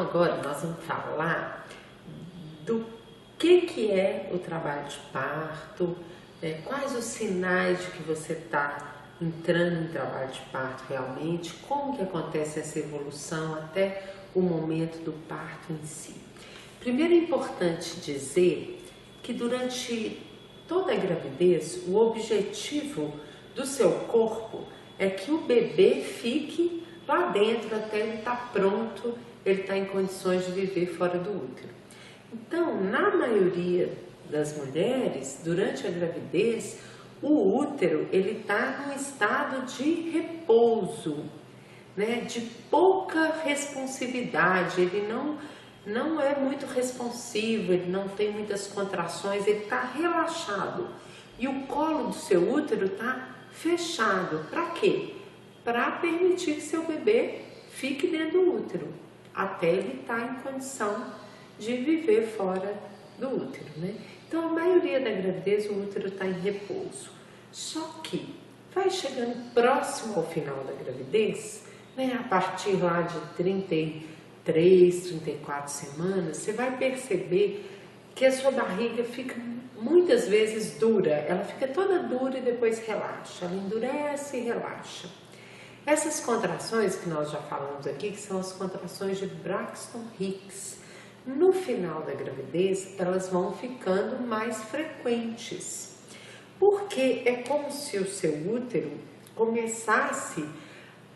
agora nós vamos falar do que é o trabalho de parto, quais os sinais de que você está entrando em trabalho de parto realmente, como que acontece essa evolução até o momento do parto em si. Primeiro é importante dizer que durante toda a gravidez, o objetivo do seu corpo é que o bebê fique lá dentro até ele estar pronto, ele estar em condições de viver fora do útero. Então, na maioria das mulheres, durante a gravidez, o útero ele está num estado de repouso, né? De pouca responsividade, ele não é muito responsivo, ele não tem muitas contrações, ele está relaxado. E o colo do seu útero está fechado. Para quê? Para permitir que seu bebê fique dentro do útero, até ele estar em condição de viver fora do útero, né? Então, a maioria da gravidez, o útero está em repouso. Só que vai chegando próximo ao final da gravidez, né? A partir lá de 33, 34 semanas, você vai perceber que a sua barriga fica muitas vezes dura. Ela fica toda dura e depois relaxa. Ela endurece e relaxa. Essas contrações que nós já falamos aqui, que são as contrações de Braxton Hicks, no final da gravidez, elas vão ficando mais frequentes, porque é como se o seu útero começasse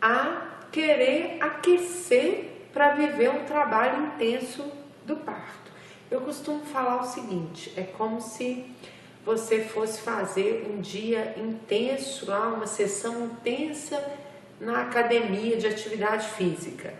a querer aquecer para viver um trabalho intenso do parto. Eu costumo falar o seguinte, é como se você fosse fazer um dia intenso, lá uma sessão intensa na academia de atividade física.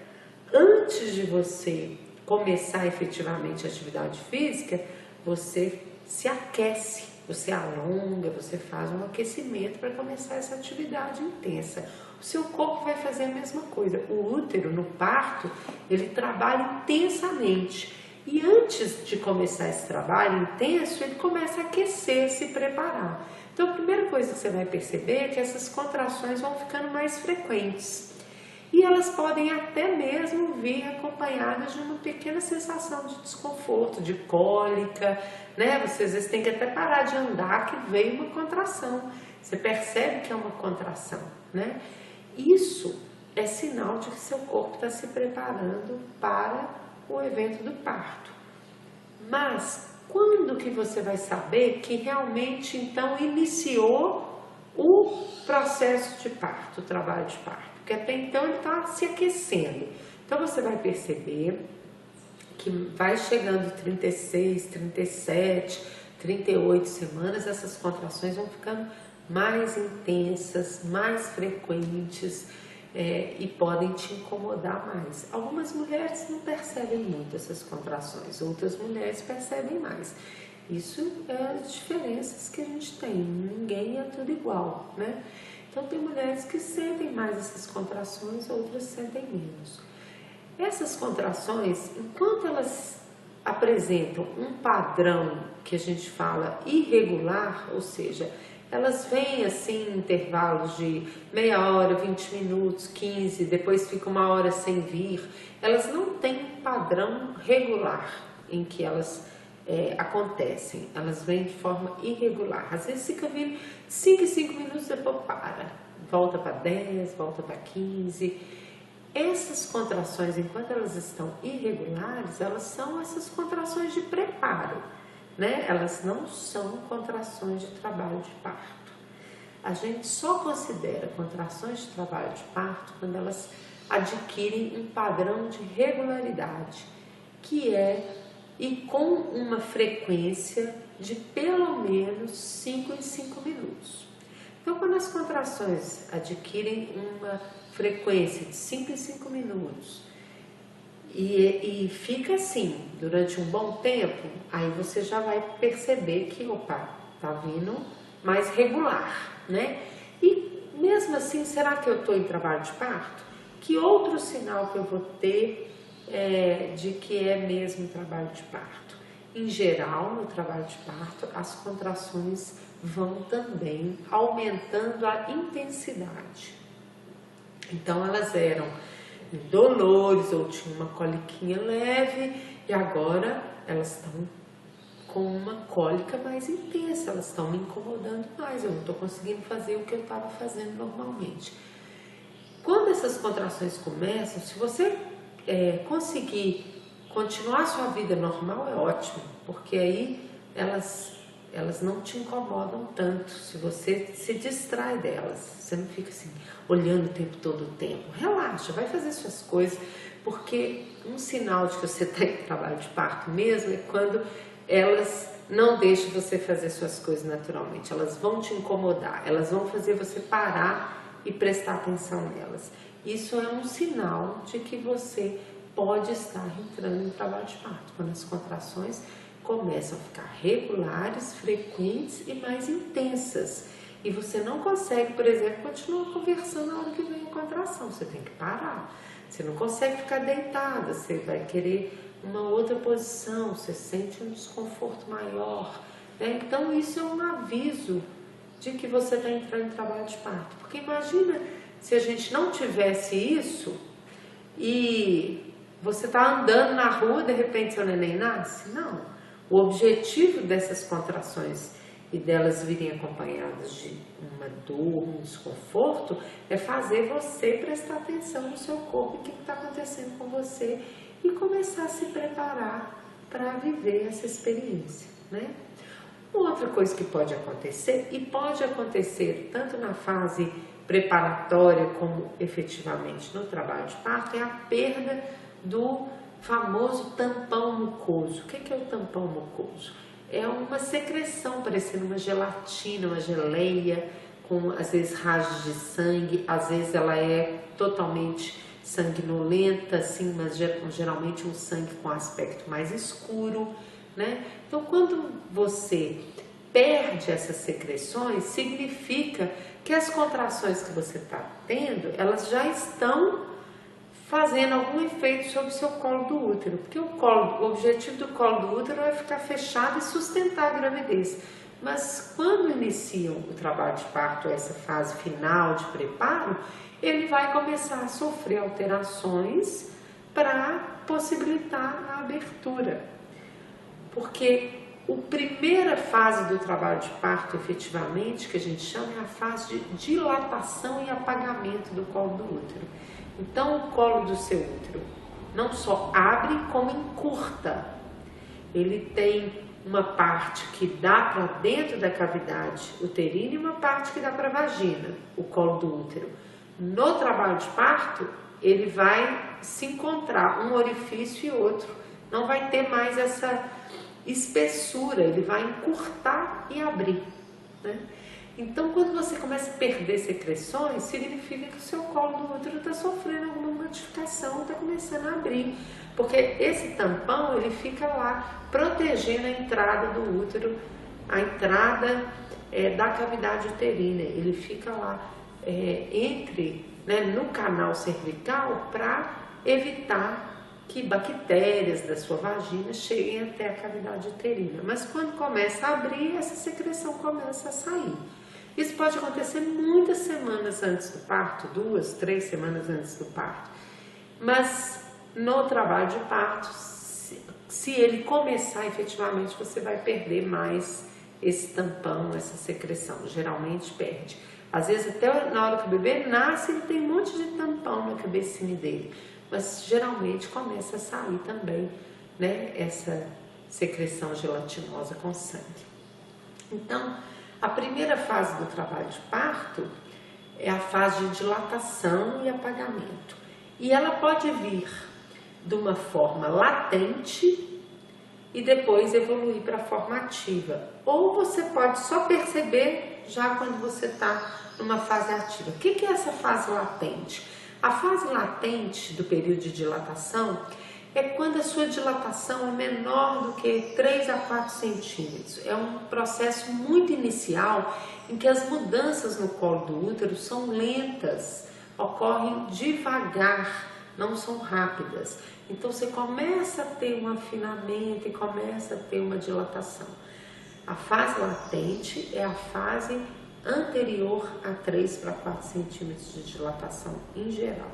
Antes de você começar efetivamente a atividade física, você se aquece, você alonga, você faz um aquecimento para começar essa atividade intensa. O seu corpo vai fazer a mesma coisa. O útero, no parto, ele trabalha intensamente. E antes de começar esse trabalho intenso, ele começa a aquecer, se preparar. Então, a primeira coisa que você vai perceber é que essas contrações vão ficando mais frequentes. E elas podem até mesmo vir acompanhadas de uma pequena sensação de desconforto, de cólica, né? Você às vezes tem que até parar de andar que veio uma contração. Você percebe que é uma contração, né? Isso é sinal de que seu corpo está se preparando para o evento do parto. Mas quando que você vai saber que realmente então iniciou o processo de parto, o trabalho de parto? Porque até então ele está se aquecendo. Então você vai perceber que vai chegando 36, 37, 38 semanas, essas contrações vão ficando mais intensas, mais frequentes e podem te incomodar mais. Algumas mulheres não percebem muito essas contrações, outras mulheres percebem mais. Isso é as diferenças que a gente tem, ninguém é tudo igual, né? Então, tem mulheres que sentem mais essas contrações, outras sentem menos. Essas contrações, enquanto elas apresentam um padrão que a gente fala irregular, ou seja, elas vêm assim em intervalos de meia hora, 20 minutos, 15, depois fica uma hora sem vir, elas não têm um padrão regular em que elas acontecem, elas vêm de forma irregular. Às vezes fica vindo 5 em 5 minutos, depois para, volta para 10, volta para 15. Essas contrações, enquanto elas estão irregulares, elas são essas contrações de preparo, né? Elas não são contrações de trabalho de parto. A gente só considera contrações de trabalho de parto quando elas adquirem um padrão de regularidade, que é e com uma frequência de pelo menos 5 em 5 minutos. Então, quando as contrações adquirem uma frequência de 5 em 5 minutos e fica assim durante um bom tempo, aí você já vai perceber que, opa, tá vindo mais regular, né? E mesmo assim, será que eu estou em trabalho de parto? Que outro sinal que eu vou ter de que é mesmo trabalho de parto? Em geral, no trabalho de parto, as contrações vão também aumentando a intensidade. Então, elas eram em dolores ou tinham uma coliquinha leve e agora elas estão com uma cólica mais intensa, elas estão me incomodando mais, eu não estou conseguindo fazer o que eu estava fazendo normalmente. Quando essas contrações começam, se você conseguir continuar a sua vida normal, é ótimo, porque aí elas não te incomodam tanto, se você se distrai delas, você não fica assim, olhando o tempo todo o tempo. Relaxa, vai fazer suas coisas, porque um sinal de que você está em trabalho de parto mesmo é quando elas não deixam você fazer suas coisas naturalmente, elas vão te incomodar, elas vão fazer você parar e prestar atenção nelas. Isso é um sinal de que você pode estar entrando em trabalho de parto, quando as contrações começam a ficar regulares, frequentes e mais intensas. E você não consegue, por exemplo, continuar conversando na hora que vem a contração, você tem que parar. Você não consegue ficar deitada, você vai querer uma outra posição, você sente um desconforto maior, né? Então isso é um aviso de que você está entrando em trabalho de parto. Porque imagina se a gente não tivesse isso e você está andando na rua, de repente seu neném nasce? Não. O objetivo dessas contrações e delas virem acompanhadas de uma dor, um desconforto, é fazer você prestar atenção no seu corpo e o que está acontecendo com você e começar a se preparar para viver essa experiência, né? Uma outra coisa que pode acontecer, e pode acontecer tanto na fase preparatória como efetivamente no trabalho de parto, é a perda do famoso tampão mucoso. O que é o tampão mucoso? É uma secreção parecendo uma gelatina, uma geleia, com às vezes rajos de sangue, às vezes ela é totalmente sanguinolenta, assim, mas geralmente um sangue com aspecto mais escuro, né? Então, quando você perde essas secreções, significa que as contrações que você está tendo, elas já estão fazendo algum efeito sobre o seu colo do útero, porque o objetivo do colo do útero é ficar fechado e sustentar a gravidez. Mas quando iniciam o trabalho de parto, essa fase final de preparo, ele vai começar a sofrer alterações para possibilitar a abertura. Porque a primeira fase do trabalho de parto, efetivamente, que a gente chama, é a fase de dilatação e apagamento do colo do útero. Então, o colo do seu útero não só abre, como encurta. Ele tem uma parte que dá para dentro da cavidade uterina e uma parte que dá para a vagina, o colo do útero. No trabalho de parto, ele vai se encontrar um orifício e outro. Não vai ter mais essa espessura, ele vai encurtar e abrir, né? Então, quando você começa a perder secreções, significa que o seu colo do útero está sofrendo alguma modificação, está começando a abrir. Porque esse tampão, ele fica lá protegendo a entrada do útero, a entrada da cavidade uterina. Ele fica lá no canal cervical para evitar que bactérias da sua vagina cheguem até a cavidade uterina. Mas quando começa a abrir, essa secreção começa a sair. Isso pode acontecer muitas semanas antes do parto, 2, 3 semanas antes do parto. Mas no trabalho de parto, se ele começar efetivamente, você vai perder mais esse tampão, essa secreção. Geralmente perde. Às vezes até na hora que o bebê nasce, ele tem um monte de tampão na cabecinha dele. Mas geralmente começa a sair também, né, essa secreção gelatinosa com sangue. Então, a primeira fase do trabalho de parto é a fase de dilatação e apagamento. E ela pode vir de uma forma latente e depois evoluir para a forma ativa. Ou você pode só perceber já quando você está numa fase ativa. O que é essa fase latente? A fase latente do período de dilatação é quando a sua dilatação é menor do que 3 a 4 centímetros. É um processo muito inicial em que as mudanças no colo do útero são lentas, ocorrem devagar, não são rápidas. Então você começa a ter um afinamento e começa a ter uma dilatação. A fase latente é a fase anterior a 3 para 4 centímetros de dilatação em geral.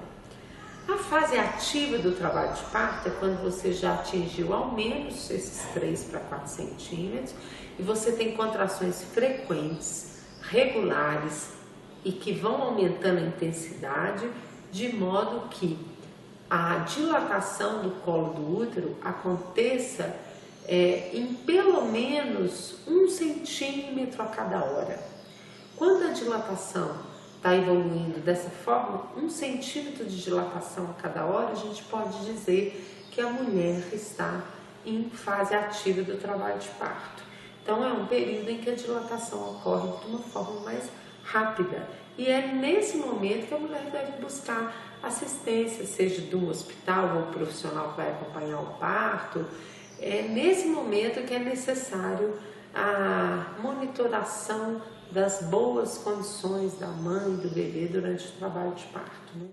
A fase ativa do trabalho de parto é quando você já atingiu ao menos esses 3 para 4 centímetros e você tem contrações frequentes, regulares e que vão aumentando a intensidade, de modo que a dilatação do colo do útero aconteça em pelo menos 1 centímetro a cada hora. Quando a dilatação está evoluindo dessa forma, 1 centímetro de dilatação a cada hora, a gente pode dizer que a mulher está em fase ativa do trabalho de parto. Então é um período em que a dilatação ocorre de uma forma mais rápida e é nesse momento que a mulher deve buscar assistência, seja de um hospital ou um profissional que vai acompanhar o parto. É nesse momento que é necessário a monitoração das boas condições da mãe e do bebê durante o trabalho de parto, né?